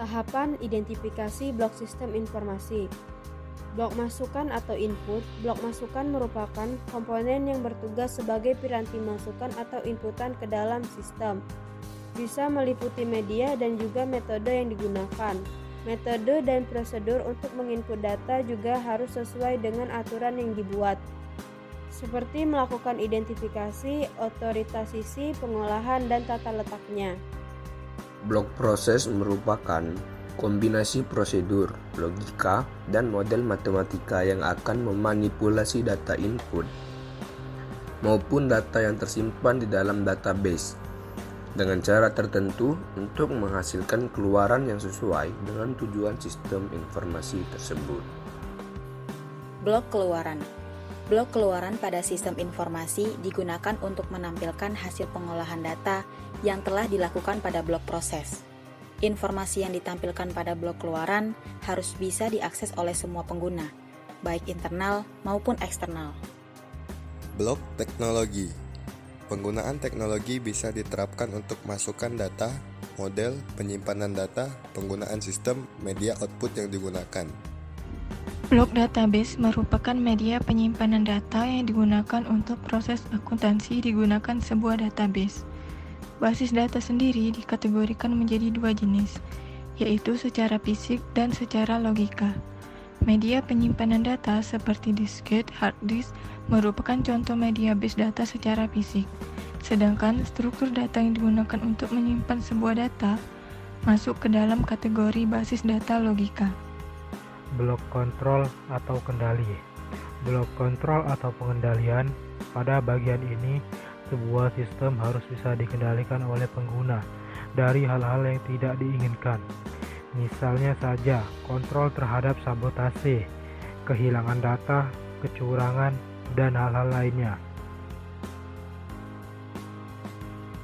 Tahapan identifikasi blok sistem informasi. Blok masukan atau input. Blok masukan merupakan komponen yang bertugas sebagai piranti masukan atau inputan ke dalam sistem. Bisa meliputi media dan juga metode yang digunakan. Metode dan prosedur untuk menginput data juga harus sesuai dengan aturan yang dibuat, seperti melakukan identifikasi, otoritasasi, pengolahan, dan tata letaknya. Blok proses merupakan kombinasi prosedur, logika, dan model matematika yang akan memanipulasi data input maupun data yang tersimpan di dalam database dengan cara tertentu untuk menghasilkan keluaran yang sesuai dengan tujuan sistem informasi tersebut. Blok keluaran. Blok keluaran pada sistem informasi digunakan untuk menampilkan hasil pengolahan data yang telah dilakukan pada blok proses. Informasi yang ditampilkan pada blok keluaran harus bisa diakses oleh semua pengguna, baik internal maupun eksternal. Blok teknologi. Penggunaan teknologi bisa diterapkan untuk masukkan data, model, penyimpanan data, penggunaan sistem, media output yang digunakan. Blok database merupakan media penyimpanan data yang digunakan untuk proses akuntansi digunakan sebuah database. Basis data sendiri dikategorikan menjadi dua jenis, yaitu secara fisik dan secara logika. Media penyimpanan data seperti disket, hard disk merupakan contoh media base data secara fisik, sedangkan struktur data yang digunakan untuk menyimpan sebuah data masuk ke dalam kategori basis data logika. Blok kontrol atau kendali. Blok kontrol atau pengendalian. Pada bagian ini, sebuah sistem harus bisa dikendalikan oleh pengguna dari hal-hal yang tidak diinginkan. Misalnya saja, kontrol terhadap sabotase, kehilangan data, kecurangan, dan hal-hal lainnya.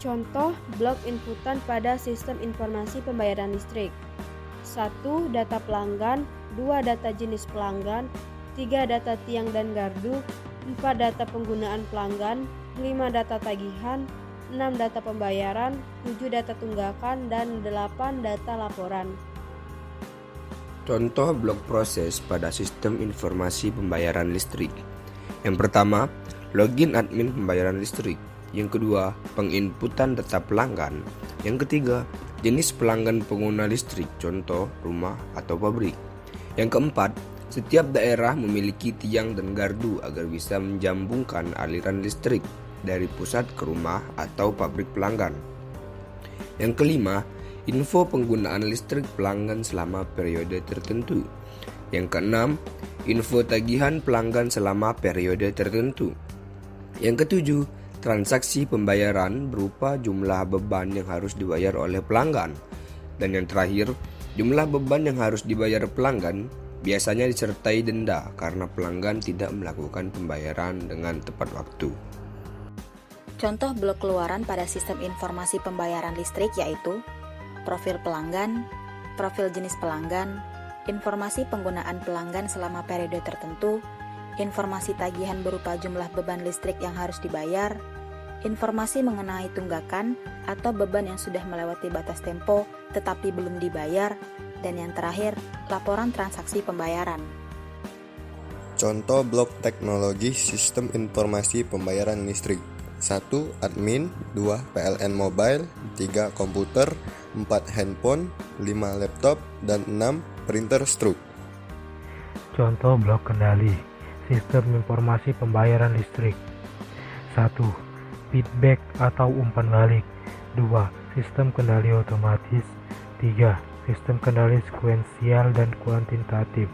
Contoh blok inputan pada sistem informasi pembayaran listrik. 1. Data pelanggan. 2. Data jenis pelanggan. 3. Data tiang dan gardu. 4. Data penggunaan pelanggan. 5. Data tagihan. 6. Data pembayaran. 7. Data tunggakan. Dan 8. Data laporan. Contoh blok proses pada sistem informasi pembayaran listrik. Yang pertama, login admin pembayaran listrik. Yang kedua, penginputan data pelanggan. Yang ketiga, jenis pelanggan pengguna listrik, contoh rumah atau pabrik. Yang keempat, setiap daerah memiliki tiang dan gardu agar bisa menjambungkan aliran listrik dari pusat ke rumah atau pabrik pelanggan. Yang kelima, info penggunaan listrik pelanggan selama periode tertentu. Yang keenam, info tagihan pelanggan selama periode tertentu. Yang ketujuh, transaksi pembayaran berupa jumlah beban yang harus dibayar oleh pelanggan. Dan yang terakhir, jumlah beban yang harus dibayar pelanggan biasanya disertai denda karena pelanggan tidak melakukan pembayaran dengan tepat waktu. Contoh blok keluaran pada sistem informasi pembayaran listrik yaitu profil pelanggan, profil jenis pelanggan, informasi penggunaan pelanggan selama periode tertentu, informasi tagihan berupa jumlah beban listrik yang harus dibayar, informasi mengenai tunggakan atau beban yang sudah melewati batas tempo tetapi belum dibayar, dan yang terakhir, laporan transaksi pembayaran. Contoh blok teknologi sistem informasi pembayaran listrik. 1. Admin. 2. PLN mobile. 3. Komputer. 4. Handphone. 5. Laptop. Dan 6. Printer struk. Contoh blok kendali sistem informasi pembayaran listrik. 1. Feedback atau umpan balik. 2. Sistem kendali otomatis. 3. Sistem kendali sekuensial dan kuantitatif.